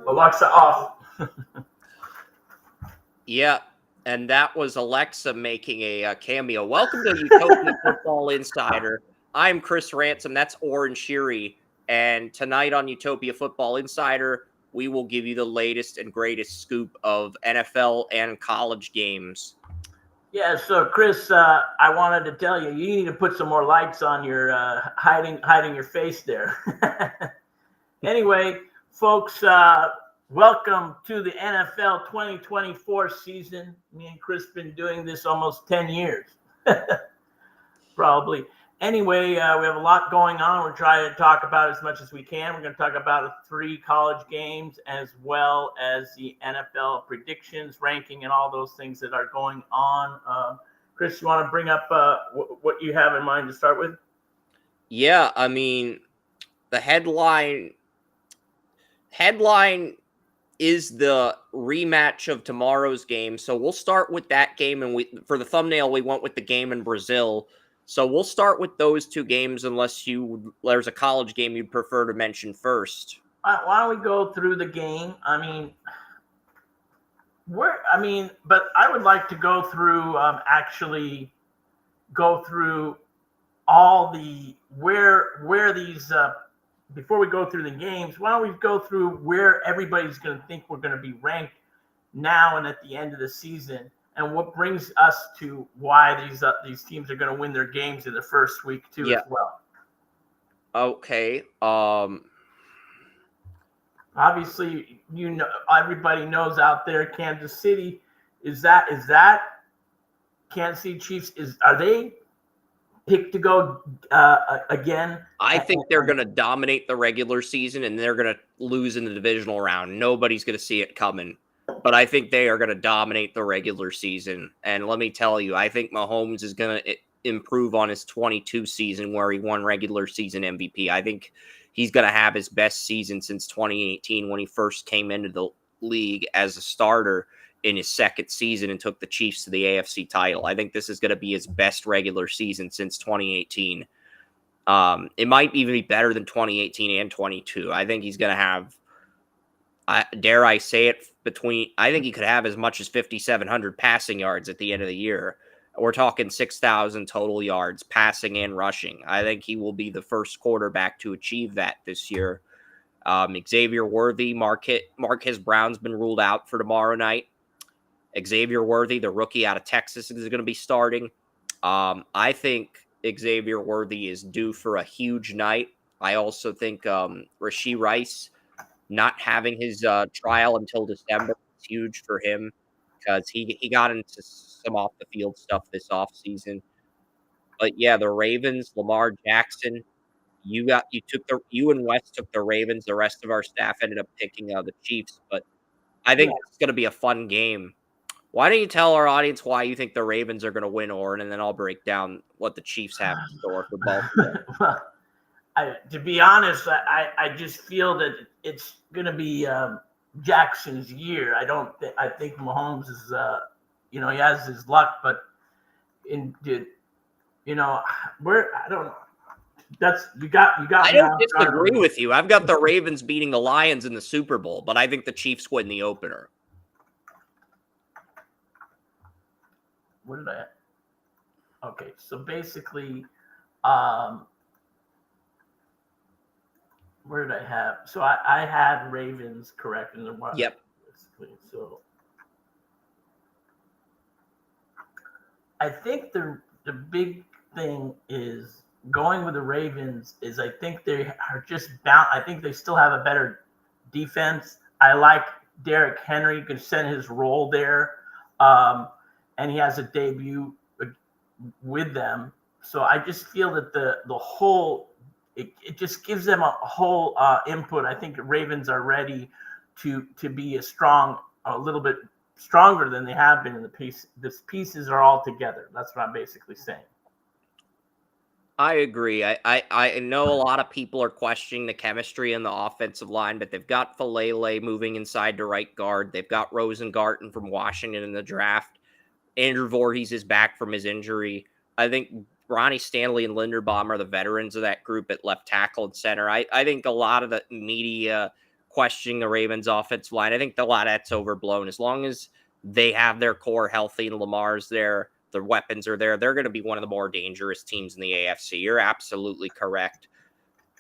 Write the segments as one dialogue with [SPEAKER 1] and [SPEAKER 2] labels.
[SPEAKER 1] Alexa off.
[SPEAKER 2] Yeah, and that was Alexa making a cameo. Welcome to Utopia Football Insider. I'm Chris Ransom. That's Oren Shiri. And tonight on Utopia Football Insider, we will give you the latest and greatest scoop of NFL and college games.
[SPEAKER 1] Yeah, so Chris, I wanted to tell you, you need to put some more lights on your hiding your face there. Anyway, folks, welcome to the NFL 2024 season. Me and Chris been doing this almost 10 years, probably. Anyway, we have a lot going on. We're trying to talk about as much as we can. We're going to talk about 3 college games as well as the NFL predictions, ranking, and all those things that are going on. Chris, you want to bring up what you have in mind to start with?
[SPEAKER 2] Yeah, I mean, the headline is the rematch of tomorrow's game. So we'll start with that game, and for the thumbnail we went with the game in Brazil. So we'll start with those 2 games unless there's a college game you'd prefer to mention first.
[SPEAKER 1] Why don't we go through the game? But I would like to go through all the where these before we go through the games. Why don't we go through where everybody's going to think we're going to be ranked now and at the end of the season, and what brings us to why these teams are going to win their games in the first week too, as well.
[SPEAKER 2] Okay.
[SPEAKER 1] Obviously, everybody knows out there, Kansas City is that Kansas City Chiefs are they picked to go again?
[SPEAKER 2] I think they're going to dominate the regular season, and they're going to lose in the divisional round. Nobody's going to see it coming, but I think they are going to dominate the regular season. And let me tell you, I think Mahomes is going to improve on his 22 season where he won regular season MVP. I think he's going to have his best season since 2018 when he first came into the league as a starter in his second season and took the Chiefs to the AFC title. I think this is going to be his best regular season since 2018. It might even be better than 2018 and 22. I think he's going to have, dare I say it, I think he could have as much as 5,700 passing yards at the end of the year. We're talking 6,000 total yards, passing and rushing. I think he will be the first quarterback to achieve that this year. Xavier Worthy, Marquez Brown's been ruled out for tomorrow night. Xavier Worthy, the rookie out of Texas, is going to be starting. I think Xavier Worthy is due for a huge night. I also think Rashee Rice not having his trial until December is huge for him because he got into some off-the-field stuff this offseason. But yeah, the Ravens, Lamar Jackson, you and Wes took the Ravens. The rest of our staff ended up picking the Chiefs. But I think it's going to be a fun game. Why don't you tell our audience why you think the Ravens are going to win, Oren, and then I'll break down what the Chiefs have in store for Baltimore.
[SPEAKER 1] Well, to be honest, I just feel that it's going to be Jackson's year. I think Mahomes is, he has his luck, but I don't know. You got.
[SPEAKER 2] I don't disagree with you. I've got the Ravens beating the Lions in the Super Bowl, but I think the Chiefs win the opener.
[SPEAKER 1] What did I have? Okay, so basically, where did I have? So I had Ravens correct in the one.
[SPEAKER 2] Yep.
[SPEAKER 1] So I think the big thing is going with the Ravens is I think they are just bound. I think they still have a better defense. I like Derrick Henry. You can send his role there. And he has a debut with them. So I just feel that the whole it just gives them a whole input. I think the Ravens are ready to be a little bit stronger than they have been in the piece. The pieces are all together. That's what I'm basically saying.
[SPEAKER 2] I agree. I know a lot of people are questioning the chemistry in the offensive line, but they've got Falele moving inside to right guard. They've got Rosengarten from Washington in the draft. Andrew Voorhees is back from his injury. I think Ronnie Stanley and Linderbaum are the veterans of that group at left tackle and center. I think a lot of the media questioning the Ravens' offensive line. I think a lot of that's overblown. As long as they have their core healthy and Lamar's there, the weapons are there, they're going to be one of the more dangerous teams in the AFC. You're absolutely correct.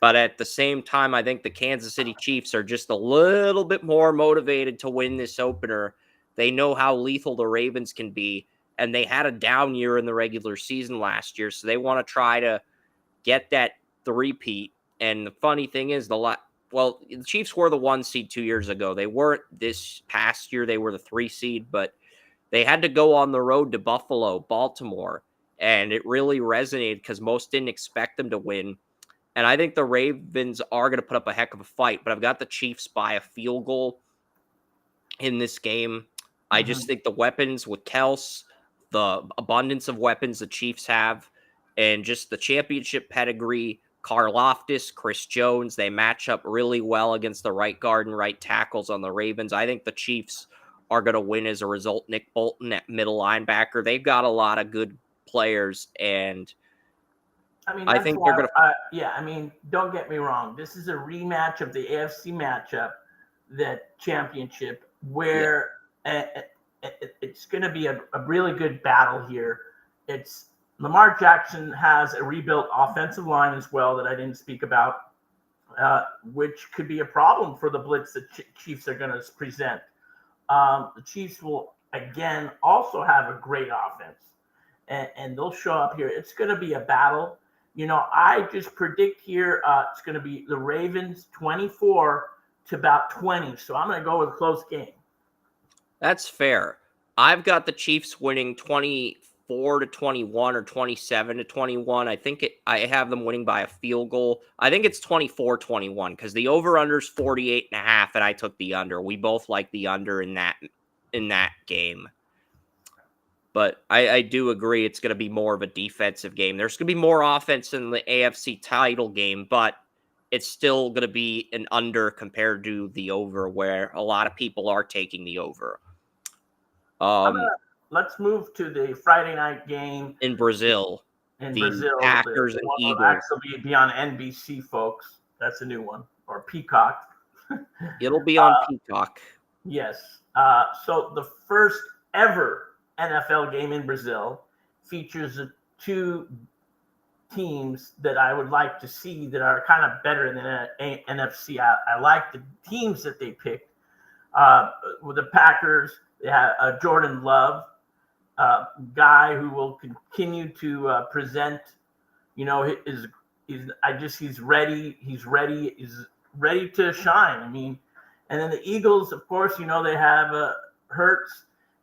[SPEAKER 2] But at the same time, I think the Kansas City Chiefs are just a little bit more motivated to win this opener. They know how lethal the Ravens can be, and they had a down year in the regular season last year, so they want to try to get that three-peat. And the funny thing is, the Chiefs were the 1 seed 2 years ago. They weren't this past year. They were the 3 seed, but they had to go on the road to Buffalo, Baltimore, and it really resonated because most didn't expect them to win. And I think the Ravens are going to put up a heck of a fight, but I've got the Chiefs by a field goal in this game. I just think the weapons with Kels, the abundance of weapons the Chiefs have, and just the championship pedigree, Karlaftis, Chris Jones, they match up really well against the right guard and right tackles on the Ravens. I think the Chiefs are going to win as a result. Nick Bolton at middle linebacker. They've got a lot of good players, and I think they're going
[SPEAKER 1] to. Don't get me wrong. This is a rematch of the AFC matchup, that championship, where it's going to be a really good battle here. It's Lamar Jackson has a rebuilt offensive line as well that I didn't speak about, which could be a problem for the blitz that Chiefs are going to present. The Chiefs will, again, also have a great offense, and they'll show up here. It's going to be a battle. I just predict here it's going to be the Ravens 24 to about 20. So I'm going to go with a close game.
[SPEAKER 2] That's fair. I've got the Chiefs winning 24 to 21 or 27 to 21. I have them winning by a field goal. I think it's 24-21 because the over-under is 48.5, and I took the under. We both like the under in that game. But I do agree it's going to be more of a defensive game. There's going to be more offense in the AFC title game, but it's still going to be an under compared to the over, where a lot of people are taking the over.
[SPEAKER 1] Let's move to the Friday night game
[SPEAKER 2] in Brazil.
[SPEAKER 1] Brazil,
[SPEAKER 2] Packers and Eagles.
[SPEAKER 1] Will actually be on NBC, folks. That's a new one, or Peacock.
[SPEAKER 2] It'll be on Peacock.
[SPEAKER 1] Yes. So the first ever NFL game in Brazil features two teams that I would like to see that are kind of better than NFC. I like the teams that they picked. With the Packers, they have Jordan Love, guy who will continue to present. He's ready. He's ready to shine. And then the Eagles, of course, they have Hurts.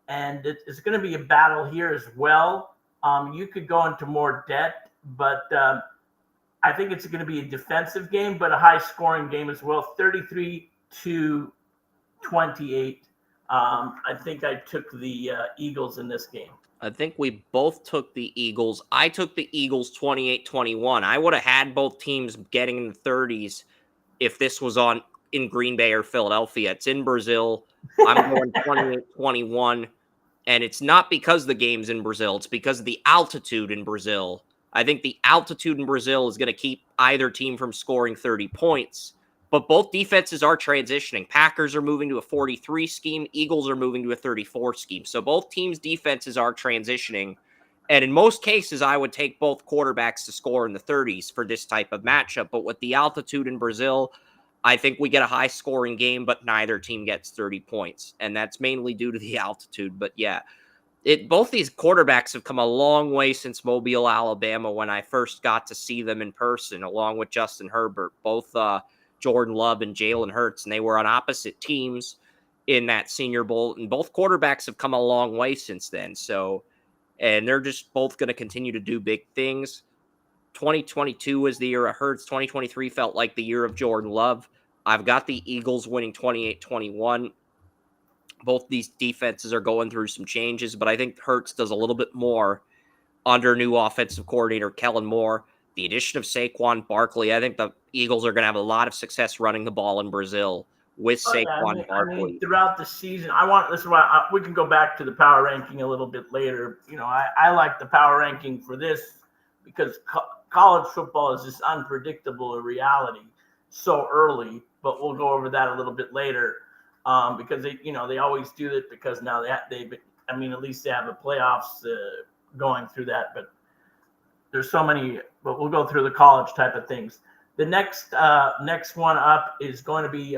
[SPEAKER 1] And it's going to be a battle here as well. You could go into more depth, but I think it's going to be a defensive game, but a high-scoring game as well, 33-28. I think I took the Eagles in this game.
[SPEAKER 2] I think we both took the Eagles. I took the Eagles 28-21. I would have had both teams getting in the 30s if this was in Green Bay or Philadelphia. It's in Brazil. I'm going 28-21. And it's not because the game's in Brazil. It's because of the altitude in Brazil. I think the altitude in Brazil is going to keep either team from scoring 30 points. But both defenses are transitioning. Packers are moving to a 43 scheme. Eagles are moving to a 34 scheme. So both teams' defenses are transitioning. And in most cases, I would take both quarterbacks to score in the 30s for this type of matchup. But with the altitude in Brazil, I think we get a high-scoring game, but neither team gets 30 points. And that's mainly due to the altitude. But yeah, both these quarterbacks have come a long way since Mobile, Alabama, when I first got to see them in person, along with Justin Herbert, both Jordan Love and Jalen Hurts. And they were on opposite teams in that Senior Bowl. And both quarterbacks have come a long way since then. And they're just both going to continue to do big things. 2022 was the year of Hurts. 2023 felt like the year of Jordan Love. I've got the Eagles winning 28-21. Both these defenses are going through some changes, but I think Hurts does a little bit more under new offensive coordinator Kellen Moore. The addition of Saquon Barkley, I think the Eagles are going to have a lot of success running the ball in Brazil with Saquon Barkley.
[SPEAKER 1] Throughout the season, this is why we can go back to the power ranking a little bit later. I like the power ranking for this because college football is just unpredictable in reality. so early, but we'll go over that a little bit later because they always do it because now at least they have the playoffs going through that, but there's so many. But we'll go through the college type of things. The next one up is going to be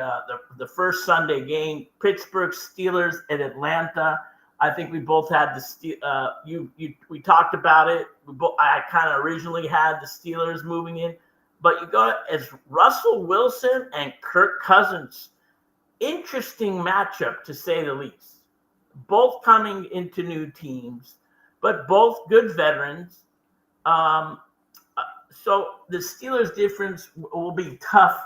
[SPEAKER 1] the first Sunday game: Pittsburgh Steelers at Atlanta. I think we both had we talked about it. I kind of originally had the Steelers moving in, but you go as Russell Wilson and Kirk Cousins. Interesting matchup to say the least. Both coming into new teams, but both good veterans. So the Steelers' difference will be tough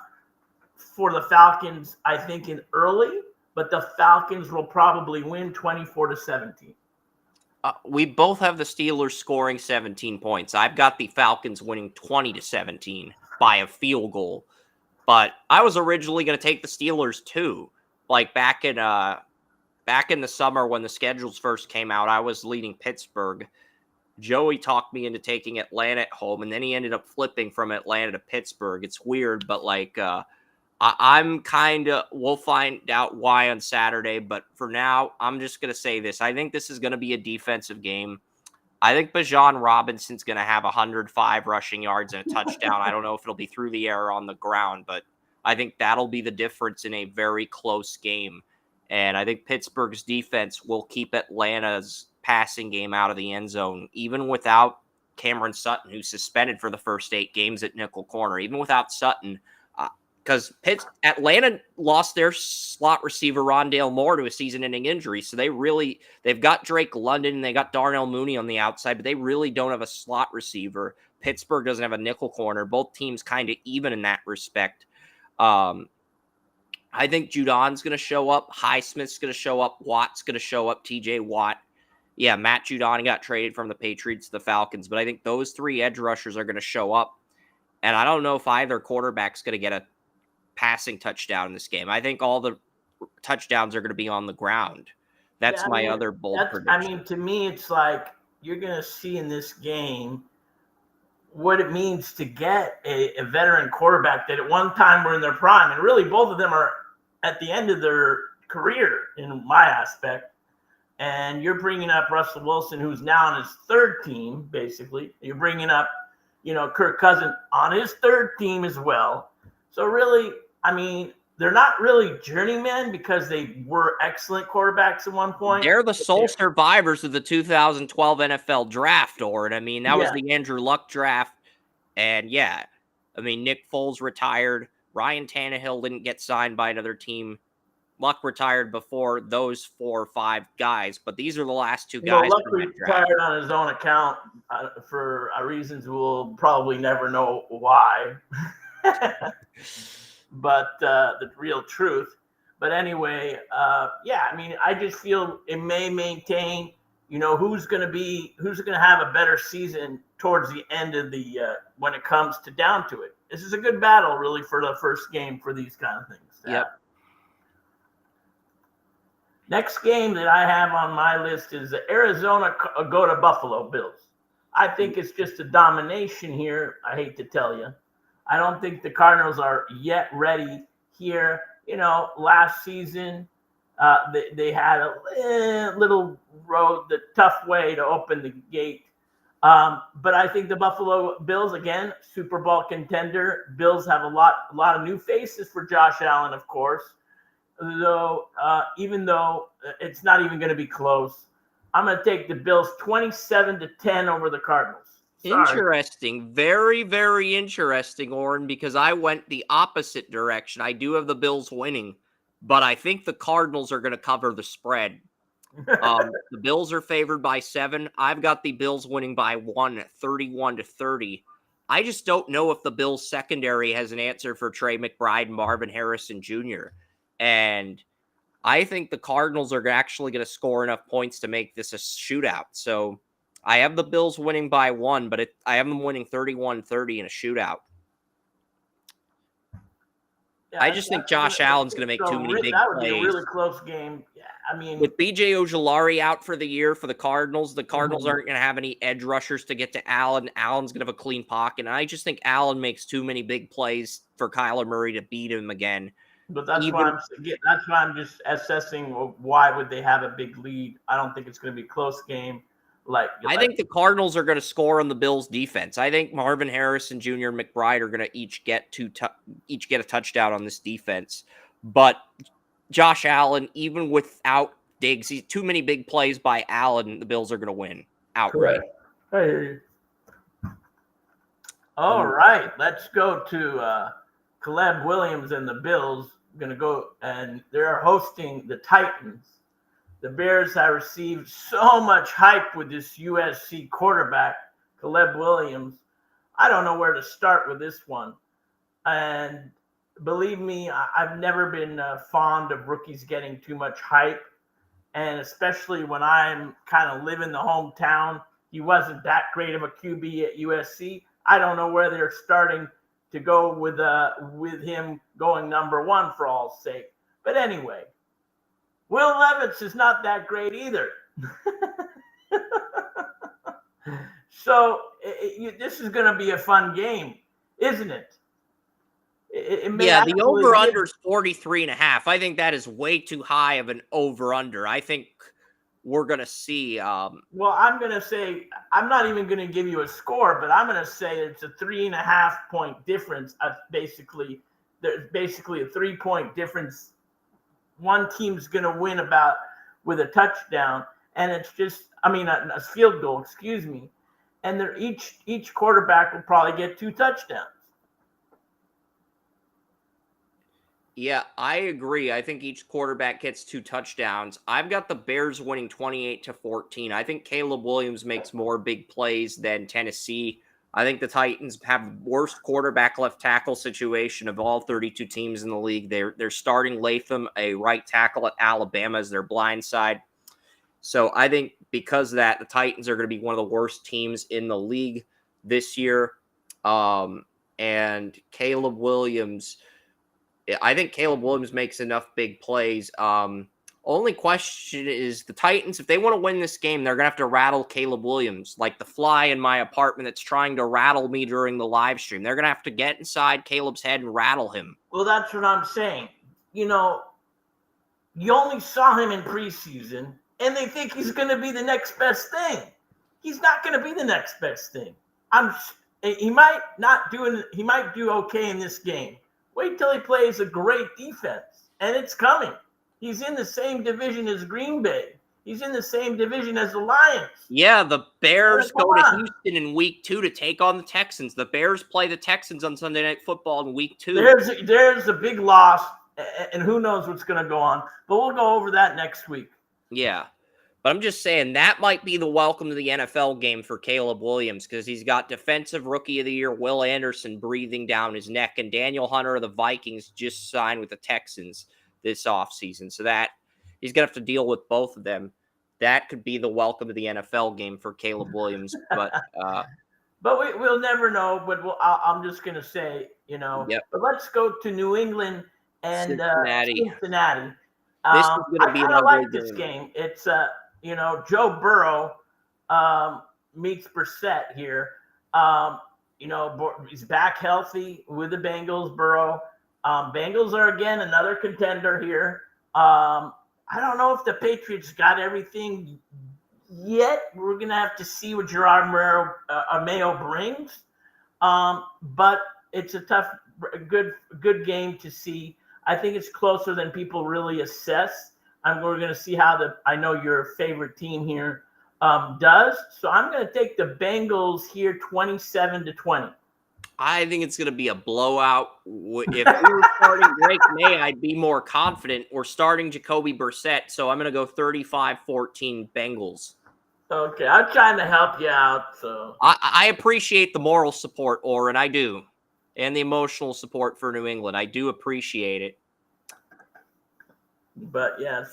[SPEAKER 1] for the Falcons, I think, in early, but the Falcons will probably win 24-17.
[SPEAKER 2] We both have the Steelers scoring 17 points. I've got the Falcons winning 20-17 by a field goal. But I was originally going to take the Steelers too. Like back in the summer when the schedules first came out, I was leading Pittsburgh. Joey talked me into taking Atlanta at home, and then he ended up flipping from Atlanta to Pittsburgh. It's weird, but I'm we'll find out why on Saturday, but for now, I'm just going to say this. I think this is going to be a defensive game. I think Bijan Robinson's going to have 105 rushing yards and a touchdown. I don't know if it'll be through the air or on the ground, but I think that'll be the difference in a very close game. And I think Pittsburgh's defense will keep Atlanta's passing game out of the end zone, even without Cameron Sutton, who's suspended for the first 8 games at nickel corner. Even without Sutton, because Atlanta lost their slot receiver Rondale Moore to a season-ending injury, so they've got Drake London and they got Darnell Mooney on the outside, but they really don't have a slot receiver. Pittsburgh doesn't have a nickel corner. Both teams kind of even in that respect. I think Judon's going to show up. Highsmith's going to show up. Watt's going to show up. TJ Watt. Yeah, Matt Judon got traded from the Patriots to the Falcons, but I think those 3 edge rushers are going to show up. And I don't know if either quarterback's going to get a passing touchdown in this game. I think all the touchdowns are going to be on the ground. That's my other bold prediction.
[SPEAKER 1] To me, it's like you're going to see in this game what it means to get a veteran quarterback that at one time were in their prime. And really, both of them are at the end of their career in my aspect. And you're bringing up Russell Wilson, who's now on his 3rd team, basically. You're bringing up, Kirk Cousins on his 3rd team as well. So really, they're not really journeymen because they were excellent quarterbacks at one point.
[SPEAKER 2] They're the sole survivors of the 2012 NFL draft, Oren. That was the Andrew Luck draft. And Nick Foles retired. Ryan Tannehill didn't get signed by another team. Luck retired before those 4 or 5 guys, but these are the last 2 guys.
[SPEAKER 1] Luck retired on his own account for reasons we'll probably never know why. But the real truth. But anyway, I just feel it may maintain, who's going to have a better season towards the end of the when it comes down to it. This is a good battle, really, for the first game for these kind of things.
[SPEAKER 2] Yep.
[SPEAKER 1] Next game that I have on my list is the Arizona go to Buffalo Bills. I think it's just a domination here. I hate to tell you. I don't think the Cardinals are yet ready here. Last season, they had a little road, the tough way to open the gate. But I think the Buffalo Bills, again, Super Bowl contender. Bills have a lot of new faces for Josh Allen, of course. Even though it's not even going to be close, I'm going to take the Bills 27-10 over the Cardinals. Sorry.
[SPEAKER 2] Interesting. Very, very interesting, Oren, because I went the opposite direction. I do have the Bills winning, but I think the Cardinals are going to cover the spread. The Bills are favored by 7. I've got the Bills winning by 1, 31-30. I just don't know if the Bills secondary has an answer for Trey McBride and Marvin Harrison Jr. And I think the Cardinals are actually going to score enough points to make this a shootout. So I have the Bills winning by 1, but I have them winning 31-30 in a shootout. Yeah, I just think Josh Allen's going to make too many big plays.
[SPEAKER 1] That would be a really close game. Yeah, I mean,
[SPEAKER 2] with BJ Ojulari out for the year for the Cardinals
[SPEAKER 1] mhm.
[SPEAKER 2] aren't going to have any edge rushers to get to Allen. Allen's going to have a clean pocket. And I just think Allen makes too many big plays for Kyler Murray to beat him again.
[SPEAKER 1] But that's why
[SPEAKER 2] Even
[SPEAKER 1] I'm just assessing why would they have a big lead. I don't think it's going to be a close game.
[SPEAKER 2] I think the Cardinals are going to score on the Bills' defense. I think Marvin Harrison Jr. and McBride are going to each get a touchdown on this defense. But Josh Allen, even without Diggs, he's too many big plays by Allen. The Bills are going to win outright.
[SPEAKER 1] Correct. I hear you. All right, let's go to Caleb Williams and the Bills. Going to go, and they're hosting the Titans. The Bears have received so much hype with this USC quarterback, Caleb Williams. I don't know where to start with this one. And believe me, I've never been fond of rookies getting too much hype. And especially when I'm kind of live in the hometown, he wasn't that great of a QB at USC. I don't know where they're starting to go with him going number one for all sake. But anyway, Will Levis is not that great either. So this is going to be a fun game, isn't it?
[SPEAKER 2] The over-under is 43.5. I think that is way too high of an over-under. I think we're going to see.
[SPEAKER 1] Well, I'm going to say, I'm not even going to give you a score, but I'm going to say it's a 3.5 point difference. There's basically a 3-point difference. One team's going to win with a touchdown, and it's just, a field goal, excuse me. And each quarterback will probably get 2 touchdowns.
[SPEAKER 2] Yeah, I agree. I think each quarterback gets 2 touchdowns. I've got the Bears winning 28-14. I think Caleb Williams makes more big plays than Tennessee. I think the Titans have the worst quarterback left tackle situation of all 32 teams in the league. They're starting Latham, a right tackle at Alabama, as their blind side. So I think because of that, the Titans are going to be one of the worst teams in the league this year. And Caleb Williams, I think Caleb Williams makes enough big plays. Only question is the Titans, if they want to win this game, they're going to have to rattle Caleb Williams, like the fly in my apartment that's trying to rattle me during the live stream. They're going to have to get inside Caleb's head and rattle him.
[SPEAKER 1] Well, that's what I'm saying. You only saw him in preseason, and they think he's going to be the next best thing. He's not going to be the next best thing. He might do okay in this game. Wait till he plays a great defense, and it's coming. He's in the same division as Green Bay. He's in the same division as the Lions.
[SPEAKER 2] Yeah, the Bears go to Houston in week 2 to take on the Texans. The Bears play the Texans on Sunday Night Football in week 2.
[SPEAKER 1] There's a big loss, and who knows what's going to go on. But we'll go over that next week.
[SPEAKER 2] Yeah. But I'm just saying that might be the welcome to the NFL game for Caleb Williams, because he's got Defensive Rookie of the Year Will Anderson breathing down his neck, and Daniel Hunter of the Vikings just signed with the Texans this offseason. So that he's going to have to deal with both of them. That could be the welcome to the NFL game for Caleb Williams. But
[SPEAKER 1] we'll never know. But I'm just going to say,
[SPEAKER 2] Yep.
[SPEAKER 1] But let's go to New England and Cincinnati.
[SPEAKER 2] This is going to be
[SPEAKER 1] I like this game. It's Joe Burrow meets Brissett here. He's back healthy with the Bengals. Burrow. Bengals are again another contender here. I don't know if the Patriots got everything yet. We're gonna have to see what Gerard Mayo brings. But it's a tough, good game to see. I think it's closer than people really assess. We're going to see how I know your favorite team here does. So I'm going to take the Bengals here 27-20.
[SPEAKER 2] I think it's going to be a blowout. If we were starting Drake May, I'd be more confident. We're starting Jacoby Brissett, so I'm going to go 35-14 Bengals.
[SPEAKER 1] Okay, I'm trying to help you out. So
[SPEAKER 2] I appreciate the moral support, Oren. I do. And the emotional support for New England. I do appreciate it.
[SPEAKER 1] But yeah,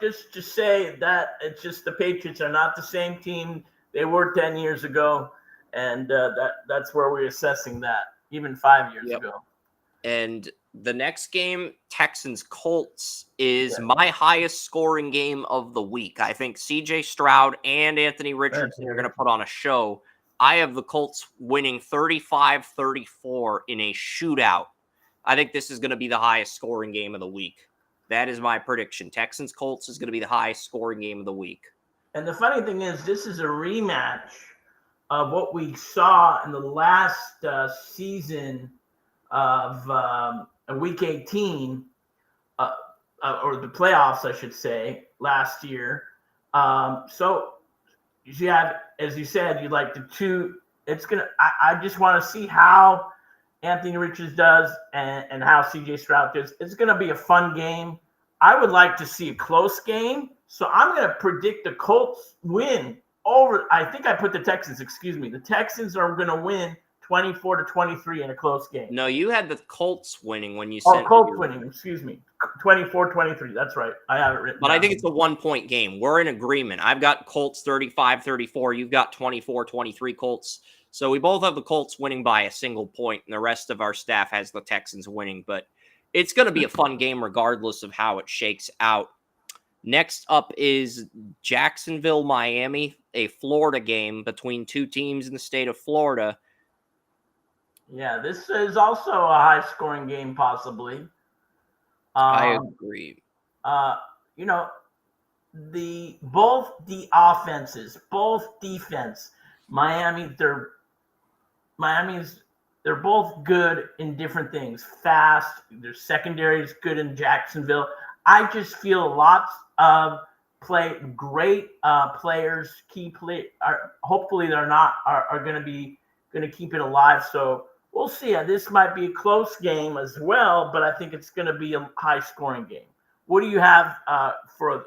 [SPEAKER 1] just to say that it's just the Patriots are not the same team they were 10 years ago, and that's where we're assessing that, even 5 years ago.
[SPEAKER 2] And the next game, Texans-Colts, is my highest scoring game of the week. I think C.J. Stroud and Anthony Richardson are going to put on a show. I have the Colts winning 35-34 in a shootout. I think this is going to be the highest scoring game of the week. That is my prediction. Texans-Colts is going to be the highest scoring game of the week.
[SPEAKER 1] And the funny thing is, this is a rematch of what we saw in the last season of Week 18, or the playoffs, I should say, last year. So you have, as you said, you like the two. It's gonna. I just want to see how Anthony Richards does and how CJ Stroud does. It's gonna be a fun game. I would like to see a close game. So I'm gonna predict the Colts win over. I think I put the Texans. Excuse me. The Texans are gonna win 24-23 in a close game.
[SPEAKER 2] No, you had the Colts winning when you said.
[SPEAKER 1] Colts winning. Excuse me. 24-23. That's right. I have it written
[SPEAKER 2] But
[SPEAKER 1] down.
[SPEAKER 2] I think it's a 1-point game. We're in agreement. I've got Colts 35-34. You've got 24-23 Colts. So we both have the Colts winning by a single point, and the rest of our staff has the Texans winning. But it's going to be a fun game regardless of how it shakes out. Next up is Jacksonville, Miami, a Florida game between two teams in the state of Florida.
[SPEAKER 1] Yeah, this is also a high-scoring game, possibly.
[SPEAKER 2] I agree.
[SPEAKER 1] Both the offenses, both defense, they're both good in different things. Fast, their secondary is good in Jacksonville. I just feel lots of great players, hopefully they're not are going to keep it alive. So we'll see. This might be a close game as well, but I think it's going to be a high-scoring game. What do you have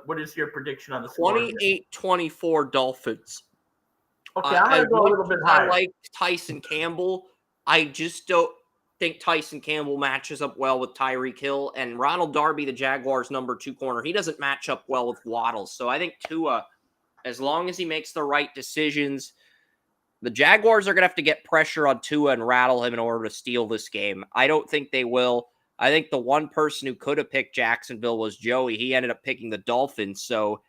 [SPEAKER 1] what is your prediction on the score?
[SPEAKER 2] 28-24 Dolphins.
[SPEAKER 1] Okay, I'm going to go a little bit higher.
[SPEAKER 2] I like Tyson Campbell. I just don't think Tyson Campbell matches up well with Tyreek Hill, and Ronald Darby, the Jaguars' number 2 corner. He doesn't match up well with Waddle. So I think Tua, as long as he makes the right decisions, the Jaguars are going to have to get pressure on Tua and rattle him in order to steal this game. I don't think they will. I think the one person who could have picked Jacksonville was Joey. He ended up picking the Dolphins. So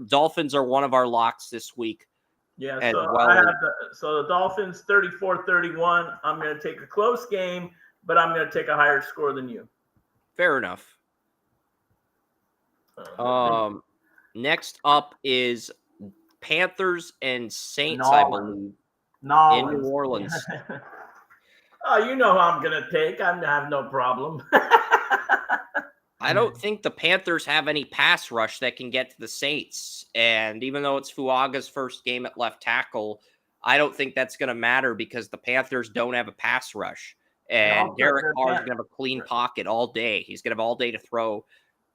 [SPEAKER 2] Dolphins are one of our locks this week.
[SPEAKER 1] Yeah, so the Dolphins 34-31. I'm going to take a close game, but I'm going to take a higher score than you.
[SPEAKER 2] Fair enough. Next up is Panthers and Saints, I believe, in New Orleans.
[SPEAKER 1] Oh, you know who I'm going to take. I have no problem.
[SPEAKER 2] I don't think the Panthers have any pass rush that can get to the Saints. And even though it's Fuaga's first game at left tackle, I don't think that's going to matter because the Panthers don't have a pass rush. And Derek Carr is going to have a clean pocket all day. He's going to have all day to throw.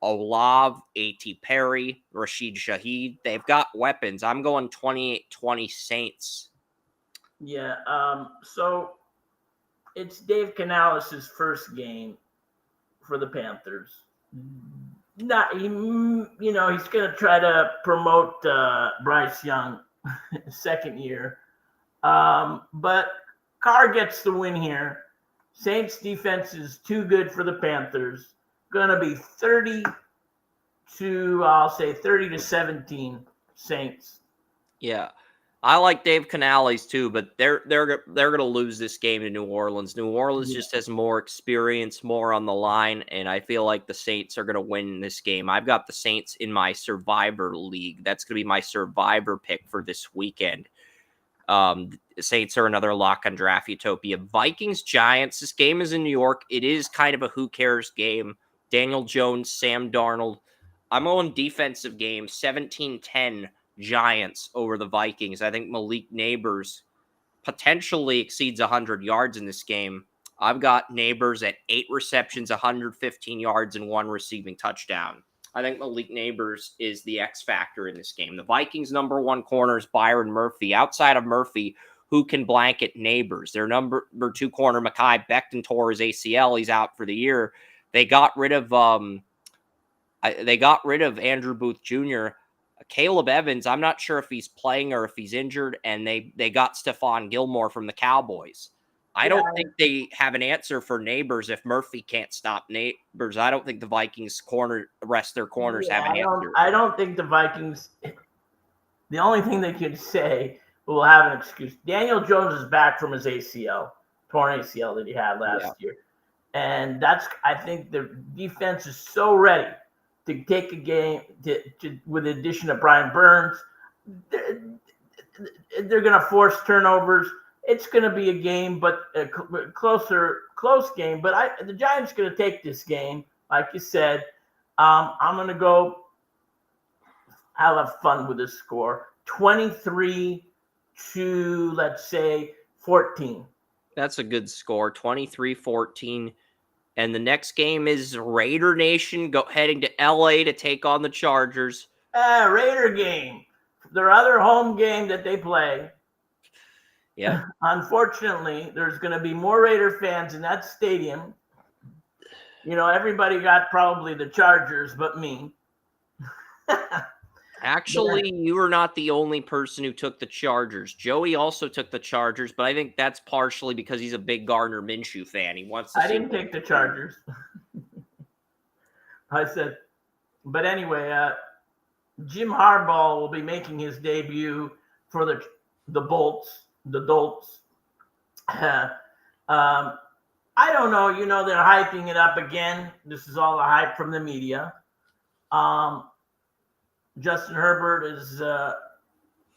[SPEAKER 2] Olave, A.T. Perry, Rashid Shaheed. They've got weapons. I'm going 28-20 Saints.
[SPEAKER 1] Yeah, so it's Dave Canales' first game for the Panthers. He's going to try to promote Bryce Young second year. But Carr gets the win here. Saints defense is too good for the Panthers. Going to be 30-17 Saints.
[SPEAKER 2] Yeah. I like Dave Canales too, but they're going to lose this game to New Orleans. New Orleans just has more experience, more on the line, and I feel like the Saints are going to win this game. I've got the Saints in my Survivor League. That's going to be my Survivor pick for this weekend. The Saints are another lock on Draft Utopia. Vikings Giants. This game is in New York. It is kind of a who cares game. Daniel Jones, Sam Darnold. I'm going defensive game, 17-10. Giants over the Vikings. I think Malik Neighbors potentially exceeds 100 yards in this game. I've got Neighbors at 8 receptions, 115 yards, and 1 receiving touchdown. I think Malik Neighbors is the X factor in this game. The Vikings' number 1 corner is Byron Murphy. Outside of Murphy, who can blanket Neighbors? Their number 2 corner, Mekhi Becton, tore his ACL. He's out for the year. They got rid of Andrew Booth Jr. Caleb Evans, I'm not sure if he's playing or if he's injured, and they got Stephon Gilmore from the Cowboys. I
[SPEAKER 1] Yeah,
[SPEAKER 2] don't think they have an answer for Neighbors if Murphy can't stop Neighbors. I don't think the Vikings rest of their corners have an answer.
[SPEAKER 1] I don't think the Vikings. The only thing they could say will have an excuse. Daniel Jones is back from his torn ACL that he had last
[SPEAKER 2] Yeah.
[SPEAKER 1] year, and I think the defense is so ready to take a game with the addition of Brian Burns. They're going to force turnovers. It's going to be a game, but a close game. But the Giants are going to take this game, like you said. I'm going to go. I'll have fun with this score. 23 to, let's say, 14.
[SPEAKER 2] That's a good score. 23-14. And the next game is Raider Nation heading to LA to take on the Chargers.
[SPEAKER 1] Raider game. Their other home game that they play.
[SPEAKER 2] Yeah.
[SPEAKER 1] Unfortunately, there's going to be more Raider fans in that stadium. Everybody got probably the Chargers but me.
[SPEAKER 2] Actually, you were not the only person who took the Chargers. Joey also took the Chargers, but I think that's partially because he's a big Gardner Minshew fan. He wants to
[SPEAKER 1] I didn't take the Chargers. I said, but anyway, Jim Harbaugh will be making his debut for the Bolts, the Dolts. I don't know. They're hyping it up again. This is all the hype from the media. Justin Herbert is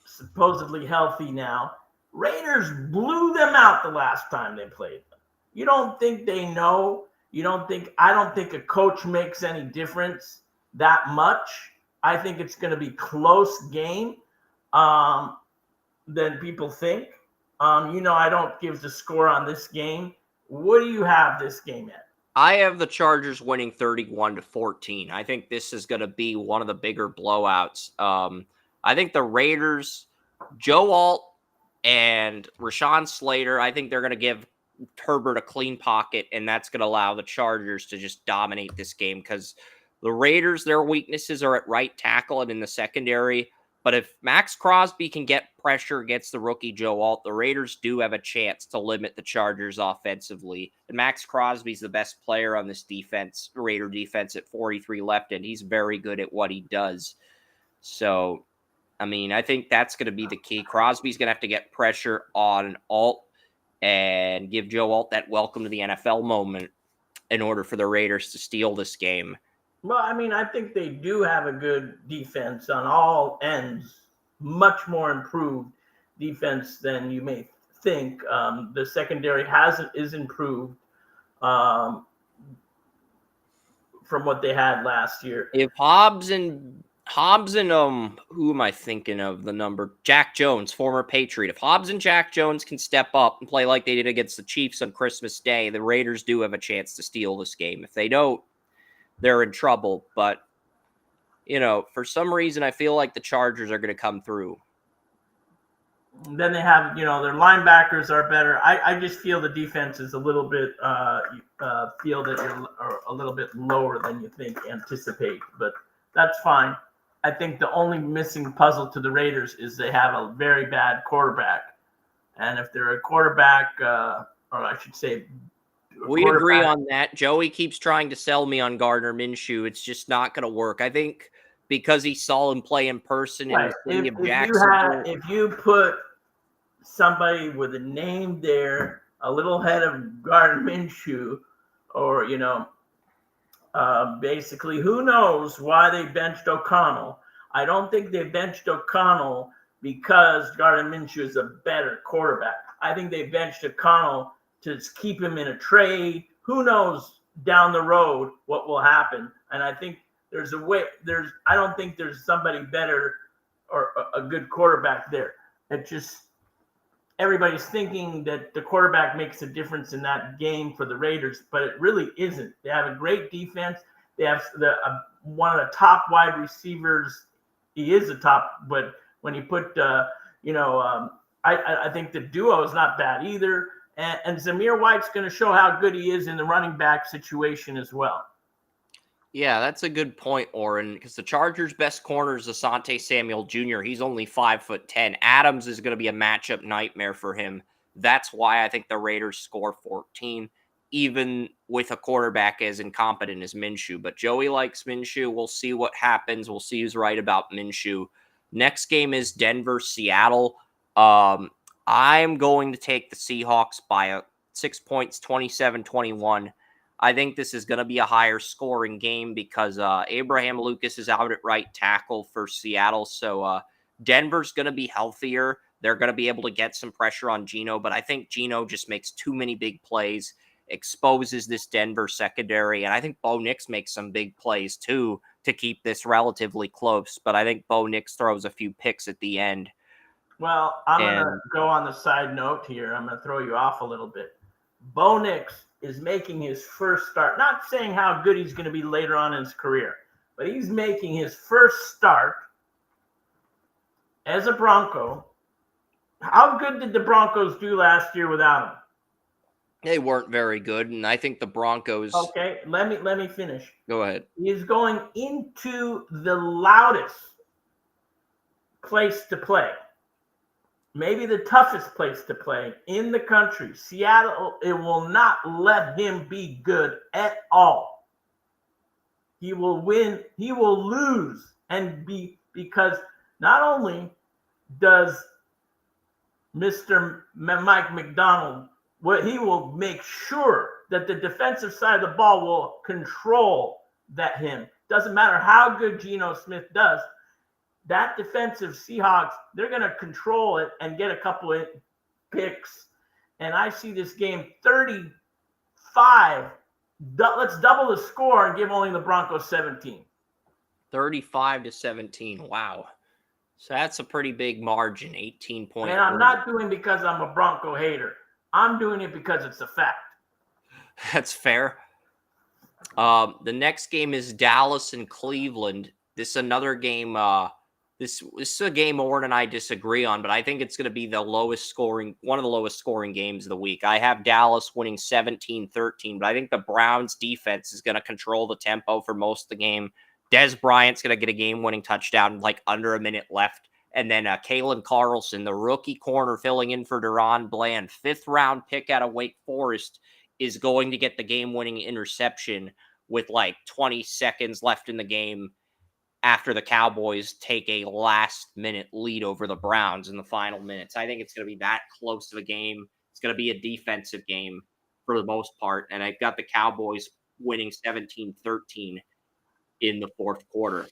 [SPEAKER 1] supposedly healthy now. Raiders blew them out the last time they played them. You don't think they know? I don't think a coach makes any difference that much. I think it's going to be close game than people think. I don't give the score on this game. What do you have this game at?
[SPEAKER 2] I have the Chargers winning 31-14. I think this is going to be one of the bigger blowouts. I think the Raiders, Joe Alt and Rashawn Slater, I think they're going to give Herbert a clean pocket, and that's going to allow the Chargers to just dominate this game because the Raiders, their weaknesses are at right tackle and in the secondary. But if Max Crosby can get pressure against the rookie Joe Alt, the Raiders do have a chance to limit the Chargers offensively. And Max Crosby's the best player on this defense, Raider defense at 43 left, and he's very good at what he does. So, I think that's going to be the key. Crosby's going to have to get pressure on Alt and give Joe Alt that welcome to the NFL moment in order for the Raiders to steal this game.
[SPEAKER 1] Well, I think they do have a good defense on all ends, much more improved defense than you may think. The secondary is improved from what they had last year.
[SPEAKER 2] If Hobbs and who am I thinking of the number? Jack Jones, former Patriot. If Hobbs and Jack Jones can step up and play like they did against the Chiefs on Christmas Day, the Raiders do have a chance to steal this game. If they don't, they're in trouble. But, for some reason, I feel like the Chargers are going to come through.
[SPEAKER 1] Then they have, their linebackers are better. I just feel the defense is a little bit, feel that you're a little bit lower than you anticipate. But that's fine. I think the only missing puzzle to the Raiders is they have a very bad quarterback. And if they're a quarterback, or I should say,
[SPEAKER 2] we agree on that. Joey keeps trying to sell me on Gardner Minshew. It's just not going to work. I think because he saw him play in person in the city of Jacksonville.
[SPEAKER 1] If you put somebody with a name there, a little head of Gardner Minshew, or, basically, who knows why they benched O'Connell. I don't think they benched O'Connell because Gardner Minshew is a better quarterback. I think they benched O'Connell to keep him in a trade. Who knows down the road what will happen? And I think there's a way. I don't think there's somebody better or a good quarterback there. It just everybody's thinking that the quarterback makes a difference in that game for the Raiders, but it really isn't. They have a great defense. They have one of the top wide receivers. He is a top, but when you put, I think the duo is not bad either. And Zamir White's going to show how good he is in the running back situation as well.
[SPEAKER 2] Yeah, that's a good point, Oren, because the Chargers' best corner is Asante Samuel Jr. He's only 5'10". Adams is going to be a matchup nightmare for him. That's why I think the Raiders score 14, even with a quarterback as incompetent as Minshew. But Joey likes Minshew. We'll see what happens. We'll see who's right about Minshew. Next game is Denver, Seattle. I'm going to take the Seahawks by 6 points, 27-21. I think this is going to be a higher scoring game because Abraham Lucas is out at right tackle for Seattle. So Denver's going to be healthier. They're going to be able to get some pressure on Geno, but I think Geno just makes too many big plays, exposes this Denver secondary, and I think Bo Nix makes some big plays too to keep this relatively close. But I think Bo Nix throws a few picks at the end.
[SPEAKER 1] Well, I'm going to go on the side note here. I'm going to throw you off a little bit. Bo Nix is making his first start, not saying how good he's going to be later on in his career, but he's making his first start as a Bronco. How good did the Broncos do last year without him?
[SPEAKER 2] They weren't very good, and I think the Broncos...
[SPEAKER 1] Okay, let me finish.
[SPEAKER 2] Go ahead.
[SPEAKER 1] He is going into the loudest place to play. Maybe the toughest place to play in the country. Seattle, it will not let him be good at all. He will win, he will lose, and be, because not only does Mr. Mike McDonald, he will make sure that the defensive side of the ball will control that him. Doesn't matter how good Geno Smith does. That defensive Seahawks, they're going to control it and get a couple of picks. And I see this game 35. Let's double the score and give only the Broncos 17.
[SPEAKER 2] 35-17. Wow. So that's a pretty big margin, 18 points.
[SPEAKER 1] And I'm not doing it because I'm a Bronco hater. I'm doing it because it's a fact.
[SPEAKER 2] That's fair. The next game is Dallas and Cleveland. This is another game. This is a game Oren and I disagree on, but I think it's going to be one of the lowest scoring games of the week. I have Dallas winning 17-13, but I think the Browns defense is going to control the tempo for most of the game. Dez Bryant's going to get a game-winning touchdown like under a minute left. And then Kalen Carlson, the rookie corner filling in for Deron Bland, 5th-round pick out of Wake Forest, is going to get the game-winning interception with like 20 seconds left in the game after the Cowboys take a last-minute lead over the Browns in the final minutes. I think it's going to be that close of a game. It's going to be a defensive game for the most part, and I've got the Cowboys winning 17-13 in the fourth quarter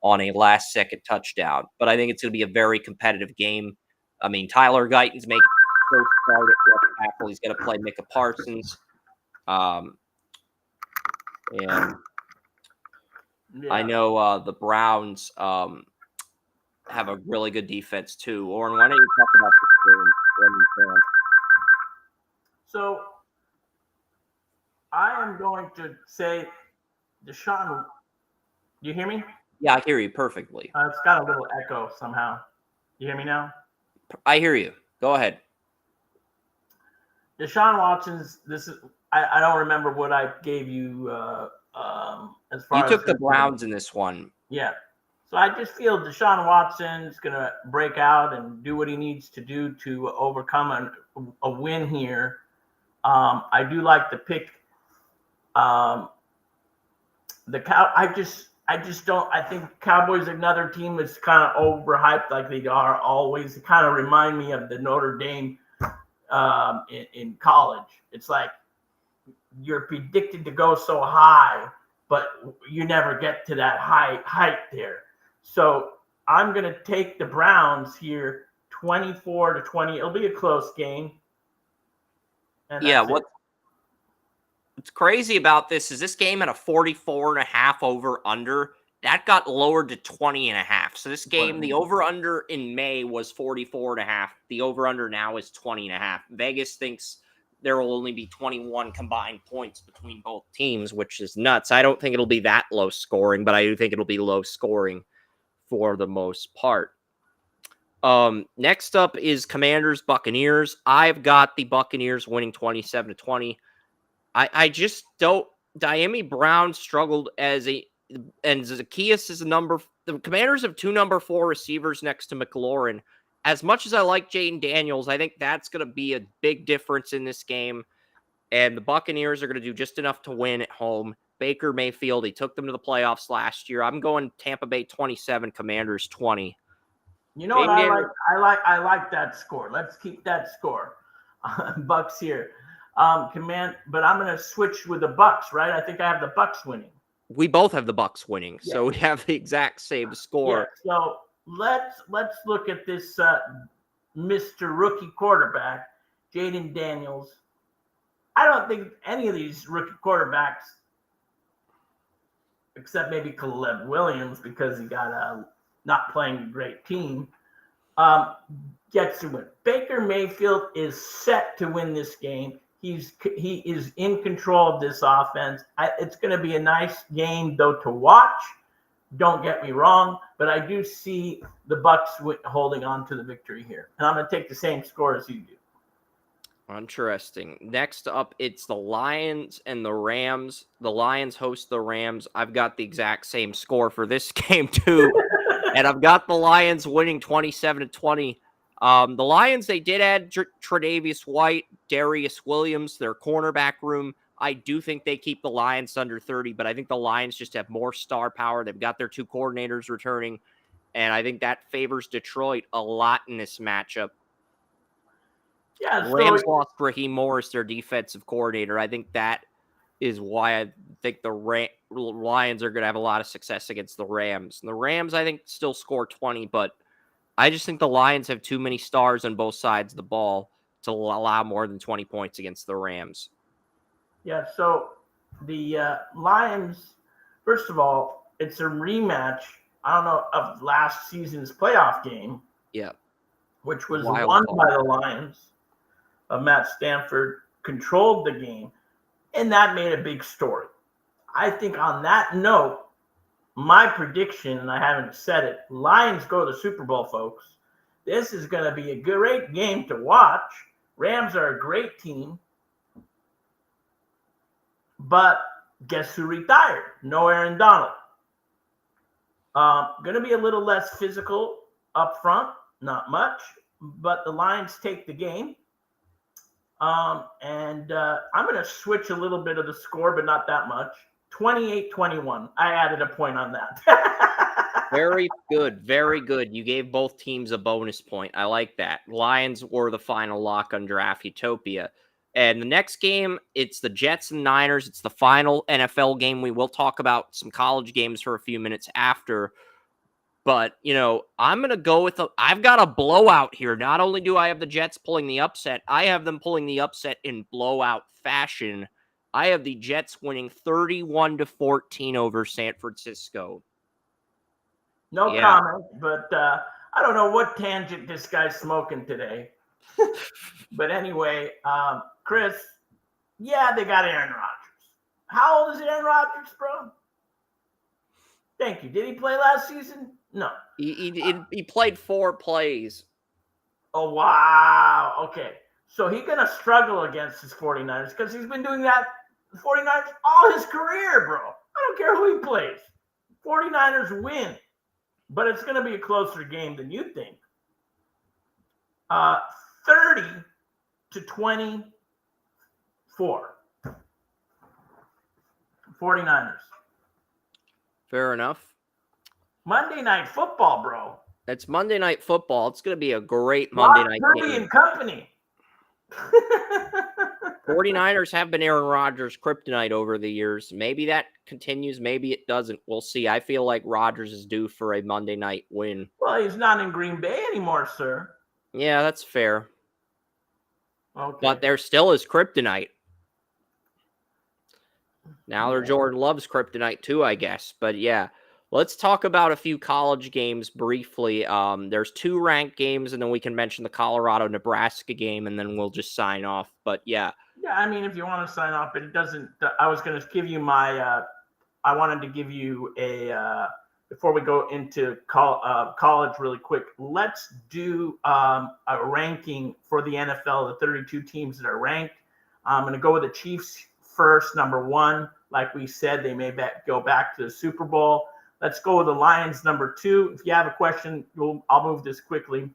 [SPEAKER 2] on a last-second touchdown. But I think it's going to be a very competitive game. I mean, Tyler Guyton's making the first start at left tackle. He's going to play Micah Parsons. And I know the Browns have a really good defense, too. Oren, why don't you talk about this game?
[SPEAKER 1] So I am going to say Deshaun, do you hear me?
[SPEAKER 2] Yeah, I hear you perfectly.
[SPEAKER 1] It's got a little echo somehow. You hear me now?
[SPEAKER 2] I hear you. Go ahead.
[SPEAKER 1] Deshaun Watson's, I don't remember what I gave you as far as...
[SPEAKER 2] You took the Browns in this one.
[SPEAKER 1] Yeah. So I just feel Deshaun Watson's going to break out and do what he needs to do to overcome a win here. I do like the pick. I just don't. I think Cowboys, another team that's kind of overhyped, like they are always. They kind of remind me of the Notre Dame in college. It's like you're predicted to go so high, but you never get to that height there. So I'm going to take the Browns here, 24-20. It'll be a close game.
[SPEAKER 2] Yeah. What's crazy about this is this game at a 44.5 over-under, that got lowered to 20.5. So this game, the over-under in May was 44.5. The over-under now is 20.5. Vegas thinks there will only be 21 combined points between both teams, which is nuts. I don't think it'll be that low scoring, but I do think it'll be low scoring for the most part. Next up is Commanders-Buccaneers. I've got the Buccaneers winning 27-20. I just don't. Diami Brown struggled and Zacchaeus is the Commanders have 2 number 4 receivers next to McLaurin, as much as I like Jaden Daniels, I think that's going to be a big difference in this game. And the Buccaneers are going to do just enough to win at home. Baker Mayfield, he took them to the playoffs last year. I'm going Tampa Bay 27, Commanders 20.
[SPEAKER 1] You know what
[SPEAKER 2] Jaden
[SPEAKER 1] I
[SPEAKER 2] Daniels,
[SPEAKER 1] like? I like that score. Let's keep that score. Bucks here. But I'm going to switch with the Bucks, right? I think I have the Bucks winning.
[SPEAKER 2] we both have the Bucks winning,
[SPEAKER 1] Yeah.
[SPEAKER 2] so we have the exact same score.
[SPEAKER 1] Yeah. So let's look at this Mr. Rookie quarterback, Jaden Daniels. I don't think any of these rookie quarterbacks, except maybe Caleb Williams, because he got not playing a great team, gets to win. Baker Mayfield is set to win this game. He is in control of this offense. It's going to be a nice game, though, to watch. Don't get me wrong, but I do see the Bucks holding on to the victory here. And I'm going to take the same score as you do.
[SPEAKER 2] Interesting. Next up, it's the Lions and the Rams. The Lions host the Rams. I've got the exact same score for this game, too. And I've got the Lions winning 27-20. The Lions, they did add Tre'Davious White, Darius Williams, their cornerback room. I do think they keep the Lions under 30, but I think the Lions just have more star power. They've got their two coordinators returning, and I think that favors Detroit a lot in this matchup.
[SPEAKER 1] Yeah,
[SPEAKER 2] Rams lost Raheem Morris, their defensive coordinator. I think that is why I think the Lions are going to have a lot of success against the Rams. And the Rams, I think, still score 20, but I just think the Lions have too many stars on both sides of the ball to allow more than 20 points against the Rams.
[SPEAKER 1] Yeah, so the Lions, first of all, it's a rematch, I don't know, of last season's playoff game.
[SPEAKER 2] Yeah.
[SPEAKER 1] Which was won by the Lions. Matt Stanford controlled the game, and that made a big story. I think on that note, my prediction, and I haven't said it, Lions go to the Super Bowl, folks. This is going to be a great game to watch. Rams are a great team. But guess who retired? No Aaron Donald. Going to be a little less physical up front, not much, but the Lions take the game. I'm going to switch a little bit of the score, but not that much. 28-21. I added a point on that.
[SPEAKER 2] Very good. Very good. You gave both teams a bonus point. I like that. Lions were the final lock on Draft Utopia. And the next game, it's the Jets and Niners. It's the final NFL game. We will talk about some college games for a few minutes after. But, I'm going to go with I've got a blowout here. Not only do I have the Jets pulling the upset, I have them pulling the upset in blowout fashion. I have the Jets winning 31-14 over San Francisco.
[SPEAKER 1] No comment, but I don't know what tangent this guy's smoking today. But anyway, Chris, yeah, they got Aaron Rodgers. How old is Aaron Rodgers, bro? Thank you. Did he play last season? No.
[SPEAKER 2] He played 4 plays.
[SPEAKER 1] Oh, wow. Okay. So he's going to struggle against his 49ers because he's been doing that, the 49ers, all his career, bro. I don't care who he plays. 49ers win. But it's going to be a closer game than you think. 30-24. 49ers.
[SPEAKER 2] Fair enough.
[SPEAKER 1] Monday Night Football, bro.
[SPEAKER 2] It's Monday Night Football. It's going to be a great Monday night
[SPEAKER 1] game.
[SPEAKER 2] Kirby
[SPEAKER 1] and company.
[SPEAKER 2] 49ers have been Aaron Rodgers' kryptonite over the years. Maybe that continues. Maybe it doesn't. We'll see. I feel like Rodgers is due for a Monday night win.
[SPEAKER 1] Well, he's not in Green Bay anymore, sir.
[SPEAKER 2] Yeah, that's fair.
[SPEAKER 1] Okay.
[SPEAKER 2] But there still is kryptonite. Now they're Jordan Love's kryptonite too, I guess. But yeah, let's talk about a few college games briefly. There's 2 ranked games, and then we can mention the Colorado-Nebraska game, and then we'll just sign off. But yeah.
[SPEAKER 1] Yeah, I mean, if you want to sign off, but it doesn't. I was going to give you my. I wanted to give you a. Before we go into college really quick, let's do a ranking for the NFL, the 32 teams that are ranked. I'm going to go with the Chiefs first, number 1. Like we said, they may go back to the Super Bowl. Let's go with the Lions, number 2. If you have a question, I'll move this quickly.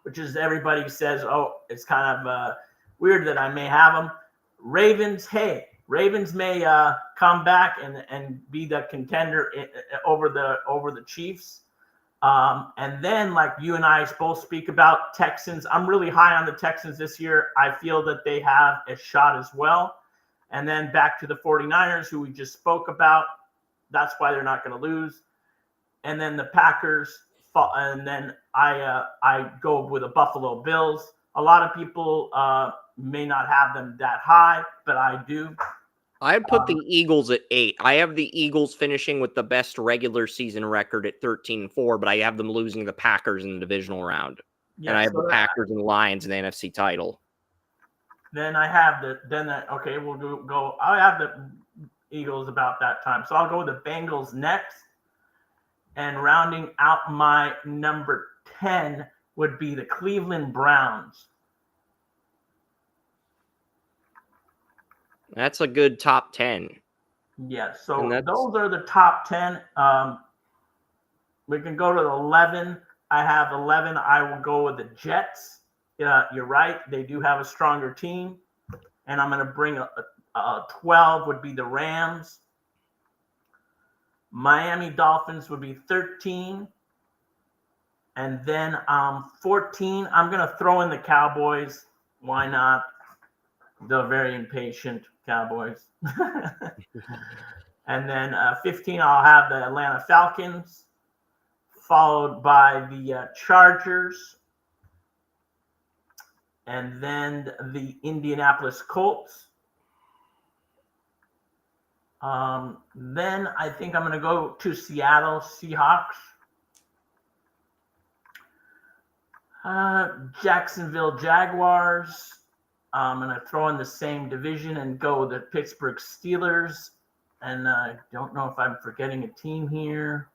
[SPEAKER 1] which is everybody says, oh, it's kind of weird that I may have them. Ravens, hey, Ravens may come back and be the contender over the Chiefs. And then, like you and I both speak about Texans, I'm really high on the Texans this year. I feel that they have a shot as well. And then back to the 49ers, who we just spoke about. That's why they're not going to lose. And then the Packers, and then I go with the Buffalo Bills. A lot of people may not have them that high, but I do.
[SPEAKER 2] I'd put the Eagles at 8. I have the Eagles finishing with the best regular season record at 13-4, but I have them losing the Packers in the divisional round.
[SPEAKER 1] Yeah,
[SPEAKER 2] and I have the Packers and Lions in the NFC title.
[SPEAKER 1] Then I have okay, we'll go. I have the Eagles about that time. So I'll go with the Bengals next. And rounding out my number 10 would be the Cleveland Browns.
[SPEAKER 2] That's a good top 10.
[SPEAKER 1] Yeah, so those are the top 10. We can go to 11. I have 11. I will go with the Jets. You're right. They do have a stronger team. And I'm going to bring a 12 would be the Rams. Miami Dolphins would be 13. And then 14, I'm going to throw in the Cowboys. Why not? They're very impatient Cowboys. And then 15, I'll have the Atlanta Falcons, followed by the Chargers, and then the Indianapolis Colts. Then I think I'm going to go to Seattle Seahawks. Jacksonville Jaguars. I'm going to throw in the same division and go with the Pittsburgh Steelers. And I don't know if I'm forgetting a team here,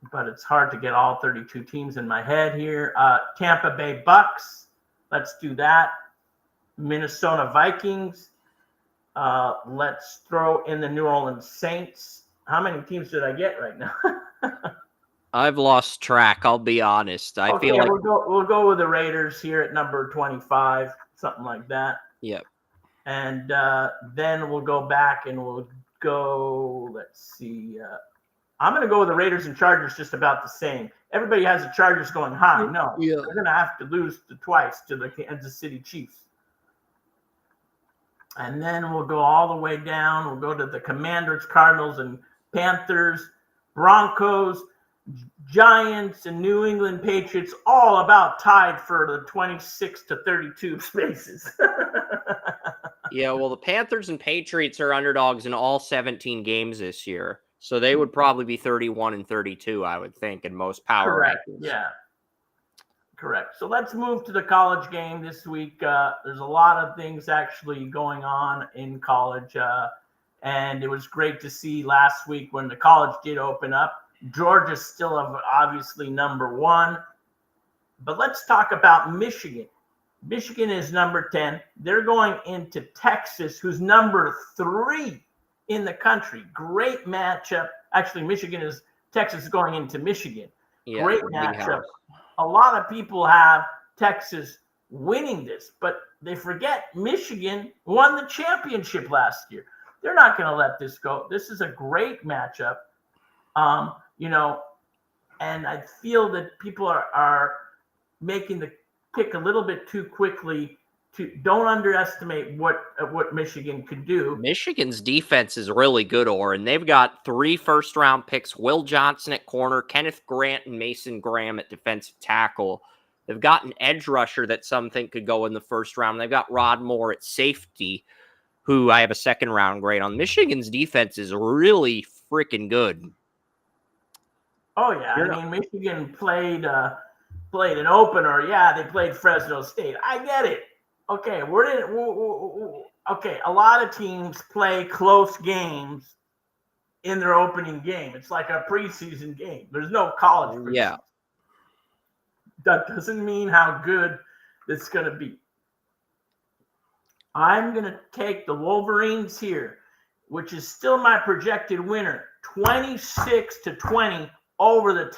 [SPEAKER 1] but it's hard to get all 32 teams in my head here. Tampa Bay Bucks. Let's do that. Minnesota Vikings. Let's throw in the New Orleans Saints. How many teams did I get right now?
[SPEAKER 2] I've lost track. I'll be honest. I feel like
[SPEAKER 1] we'll go with the Raiders here at number 25, something like that.
[SPEAKER 2] Yep.
[SPEAKER 1] And then we'll go back and we'll go. Let's see. I'm going to go with the Raiders and Chargers just about the same. Everybody has the Chargers going high. No, they're going to have to lose twice to the Kansas City Chiefs. And then we'll go all the way down. We'll go to the Commanders, Cardinals, and Panthers, Broncos, Giants, and New England Patriots, all about tied for the 26 to 32 spaces.
[SPEAKER 2] Yeah, well, the Panthers and Patriots are underdogs in all 17 games this year. So they would probably be 31 and 32, I would think, in most power rankings.
[SPEAKER 1] Yeah. Correct. So let's move to the college game this week. There's a lot of things actually going on in college. And it was great to see last week when the college did open up. Georgia's still obviously number 1. But let's talk about Michigan. Michigan is number 10. They're going into Texas, who's number 3 in the country. Great matchup. Actually, Texas is going into Michigan.
[SPEAKER 2] Yeah,
[SPEAKER 1] great matchup. A lot of people have Texas winning this, but they forget Michigan won the championship last year. They're not going to let this go. This is a great matchup. And I feel that people are making the pick a little bit too quickly. Don't underestimate what Michigan could do.
[SPEAKER 2] Michigan's defense is really good, Oren. They've got 3 first-round picks, Will Johnson at corner, Kenneth Grant and Mason Graham at defensive tackle. They've got an edge rusher that some think could go in the first round. They've got Rod Moore at safety, who I have a second-round grade on. Michigan's defense is really freaking good.
[SPEAKER 1] Oh, yeah. Michigan played an opener. Yeah, they played Fresno State. I get it. Okay, a lot of teams play close games in their opening game. It's like a preseason game. There's no college preseason.
[SPEAKER 2] Yeah.
[SPEAKER 1] That doesn't mean how good it's going to be. I'm going to take the Wolverines here, which is still my projected winner, 26-20 over the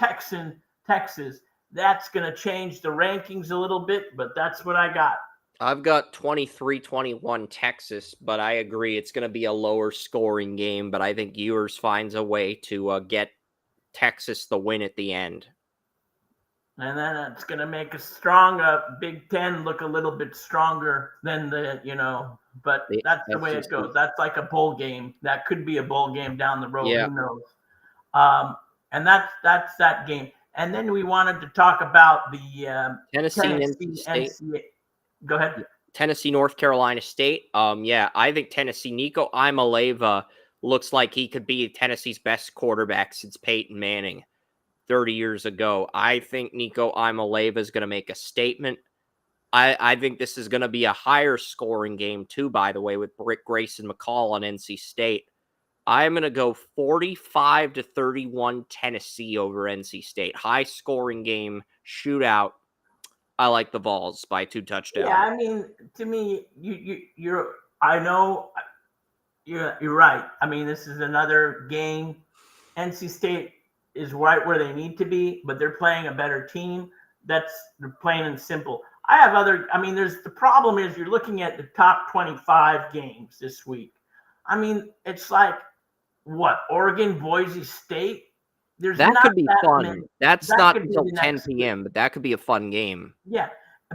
[SPEAKER 1] Texas. that's going to change the rankings a little bit, but that's what I got.
[SPEAKER 2] I've got 23-21 Texas, but I agree it's going to be a lower scoring game, but I think Ewers finds a way to get Texas the win at the end.
[SPEAKER 1] And then it's going to make a strong Big Ten look a little bit stronger than but that's the way it goes. That's like a bowl game. That could be a bowl game down the road.
[SPEAKER 2] Yeah.
[SPEAKER 1] Who knows? And that's that game. And then we wanted to talk about the
[SPEAKER 2] Tennessee State.
[SPEAKER 1] Go ahead.
[SPEAKER 2] Tennessee, North Carolina State. Yeah, I think Tennessee, Nico Imaleva looks like he could be Tennessee's best quarterback since Peyton Manning 30 years ago. I think Nico Imaleva is going to make a statement. I think this is going to be a higher scoring game too, by the way, with Rick Grayson McCall on NC State. I'm going to go 45-31 Tennessee over NC State. High scoring game, shootout. I like the Vols by 2 touchdowns.
[SPEAKER 1] Yeah, I mean, to me, you're. I know you're right. I mean, this is another game. NC State is right where they need to be, but they're playing a better team. They're plain and simple. The problem is you're looking at the top 25 games this week. I mean, it's like what, Oregon, Boise State.
[SPEAKER 2] That could be fun. That's not until 10 p.m., but that could be a fun game.
[SPEAKER 1] Yeah,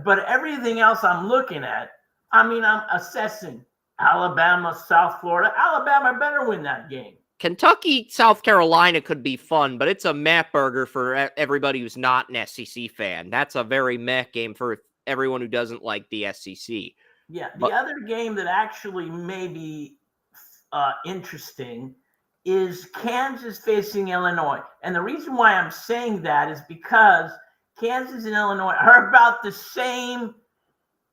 [SPEAKER 1] but everything else I'm looking at, I'm assessing Alabama, South Florida. Alabama better win that game.
[SPEAKER 2] Kentucky, South Carolina could be fun, but it's a meh burger for everybody who's not an SEC fan. That's a very meh game for everyone who doesn't like the SEC.
[SPEAKER 1] Yeah, the other game that actually may be interesting is Kansas facing Illinois. And the reason why I'm saying that is because Kansas and Illinois are about the same,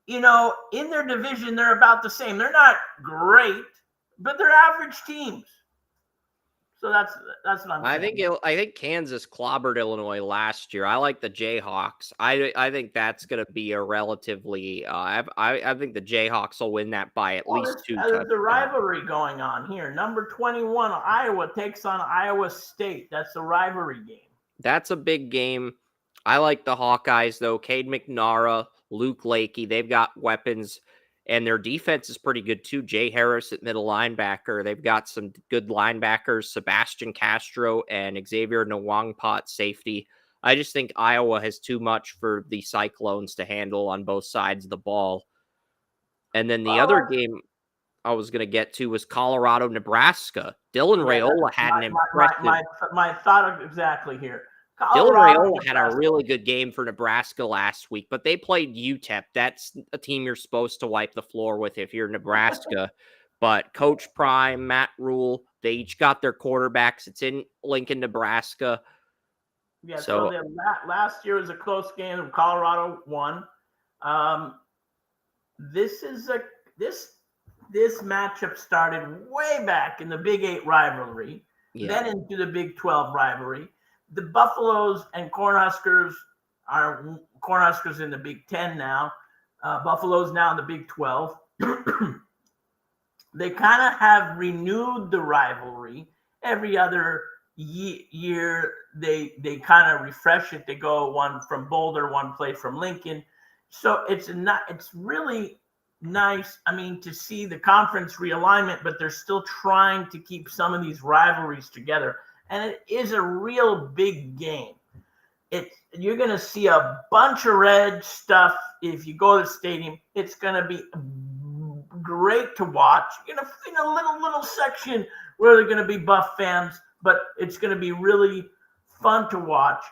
[SPEAKER 1] in their division, they're about the same. They're not great, but they're average teams. So that's what I'm saying.
[SPEAKER 2] I think Kansas clobbered Illinois last year. I like the Jayhawks. I think that's going to be a relatively. I think the Jayhawks will win that by at least 2 touchdowns.
[SPEAKER 1] There's a rivalry going on here. Number 21 Iowa takes on Iowa State. That's a rivalry game.
[SPEAKER 2] That's a big game. I like the Hawkeyes though. Cade McNara, Luke Lakey. They've got weapons. And their defense is pretty good, too. Jay Harris at middle linebacker. They've got some good linebackers, Sebastian Castro and Xavier Nwangpa safety. I just think Iowa has too much for the Cyclones to handle on both sides of the ball. And then the other game I was going to get to was Colorado, Nebraska. Dylan Raiola had an impressive...
[SPEAKER 1] My thought exactly here.
[SPEAKER 2] Dylan Raiola had a really good game for Nebraska last week, but they played UTEP. That's a team you're supposed to wipe the floor with if you're Nebraska. But Coach Prime, Matt Rule, they each got their quarterbacks. It's in Lincoln, Nebraska.
[SPEAKER 1] Yeah, so last year was a close game and Colorado won. This matchup started way back in the Big 8 rivalry, then into the Big 12 rivalry. The Buffaloes and Cornhuskers are Cornhuskers in the Big 10 now. Buffaloes now in the Big 12. They kind of have renewed the rivalry. Every other year, they kind of refresh it. They go one from Boulder, one play from Lincoln. So it's really nice, to see the conference realignment, but they're still trying to keep some of these rivalries together. And it is a real big game. You're going to see a bunch of red stuff if you go to the stadium. It's going to be great to watch. You're going to find a little section where they're going to be Buff fans, but it's going to be really fun to watch.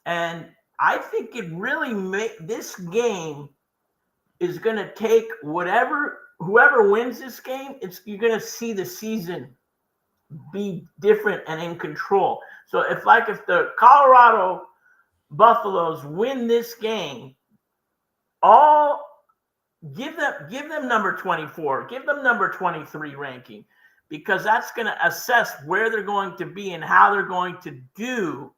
[SPEAKER 1] And I think it really this game is going to take whoever wins this game. You're going to see the season be different and in control. So if the Colorado Buffaloes win this game, give them number 24, give them number 23 ranking, because that's going to assess where they're going to be and how they're going to do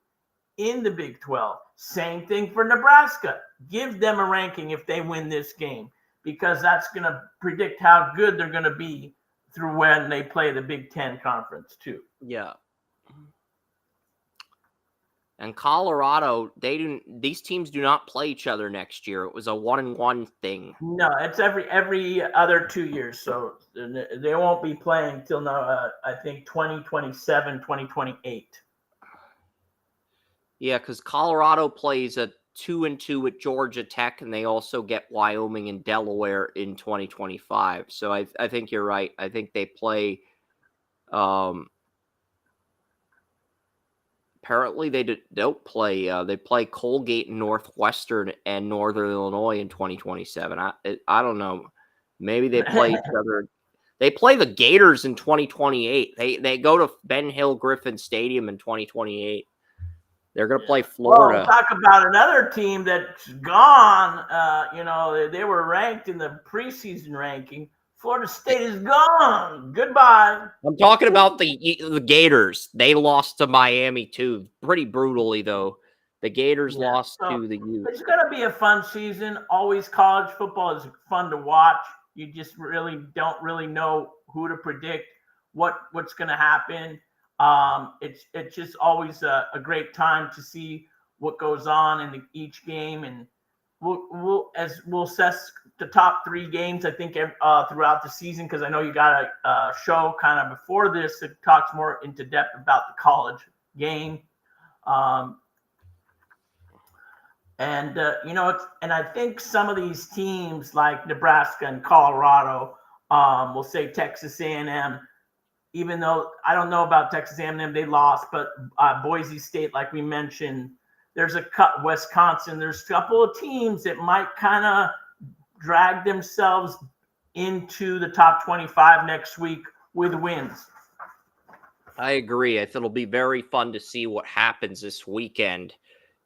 [SPEAKER 1] in the Big 12. Same thing for Nebraska. Give them a ranking if they win this game, because that's going to predict how good they're going to be through when they play the Big 10 conference too.
[SPEAKER 2] Yeah. And Colorado, these teams do not play each other next year. It was a 1-1 thing.
[SPEAKER 1] No, it's every other 2 years. So they won't be playing till now. I think 2027, 2028.
[SPEAKER 2] Yeah, because Colorado plays a 2-2 with Georgia Tech, and they also get Wyoming and Delaware in 2025. So I think you're right. I think they play. Apparently, they don't play. They play Colgate, Northwestern, and Northern Illinois in 2027. I don't know. Maybe they play each other. They play the Gators in 2028. They go to Ben Hill Griffin Stadium in 2028. They're going to play Florida.
[SPEAKER 1] Well, talk about another team that's gone. They were ranked in the preseason ranking. Florida State is gone. Goodbye.
[SPEAKER 2] I'm talking about the Gators. They lost to Miami too, pretty brutally though. The Gators lost to the Utes.
[SPEAKER 1] It's going to be a fun season. Always college football is fun to watch. You just really don't really know who to predict, what's going to happen. It's just always a great time to see what goes on in each game, and we'll assess the top 3 games, I think, throughout the season, because I know you got a show kind of before this that talks more into depth about the college game. And I think some of these teams like Nebraska and Colorado, we'll say Texas A&M, even though I don't know about Texas A&M, they lost, but Boise State, like we mentioned, there's Wisconsin, there's a couple of teams that might kind of drag themselves into the top 25 next week with wins.
[SPEAKER 2] I agree. I think it'll be very fun to see what happens this weekend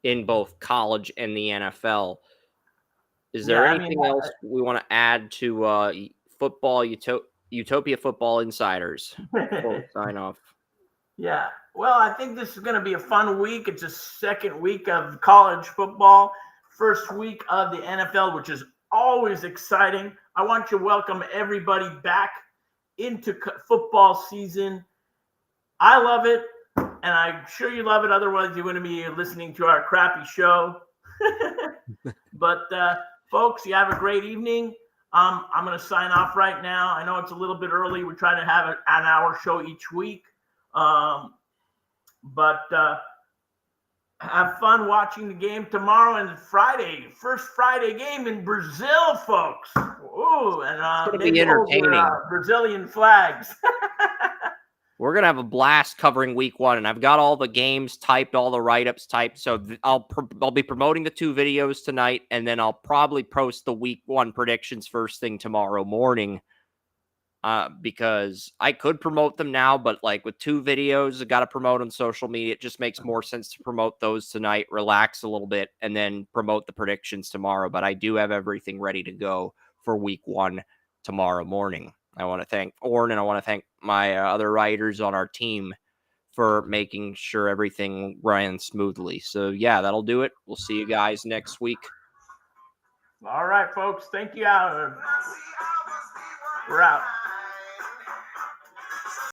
[SPEAKER 2] in both college and the NFL. Is there anything else we want to add to football, Utopia Football Insiders before we sign off?
[SPEAKER 1] Yeah. Well, I think this is going to be a fun week. It's a second week of college football, first week of the NFL, which is always exciting. I want to welcome everybody back into football season. I love it, and I'm sure you love it. Otherwise, you wouldn't be listening to our crappy show. But, folks, you have a great evening. I'm going to sign off right now. I know it's a little bit early. We're trying to have an hour show each week. But have fun watching the game tomorrow and Friday. First Friday game in Brazil, folks. Ooh, and
[SPEAKER 2] it's going to be entertaining.
[SPEAKER 1] Brazilian flags.
[SPEAKER 2] We're going to have a blast covering week 1, and I've got all the games typed, all the write-ups typed, so I'll be promoting the 2 videos tonight, and then I'll probably post the week 1 predictions first thing tomorrow morning, because I could promote them now, but like with 2 videos, I got to promote on social media. It just makes more sense to promote those tonight, relax a little bit, and then promote the predictions tomorrow, but I do have everything ready to go for week 1 tomorrow morning. I want to thank Oren, and I want to thank my other writers on our team for making sure everything ran smoothly. So, yeah, that'll do it. We'll see you guys next week.
[SPEAKER 1] All right, folks. Thank you. We're out.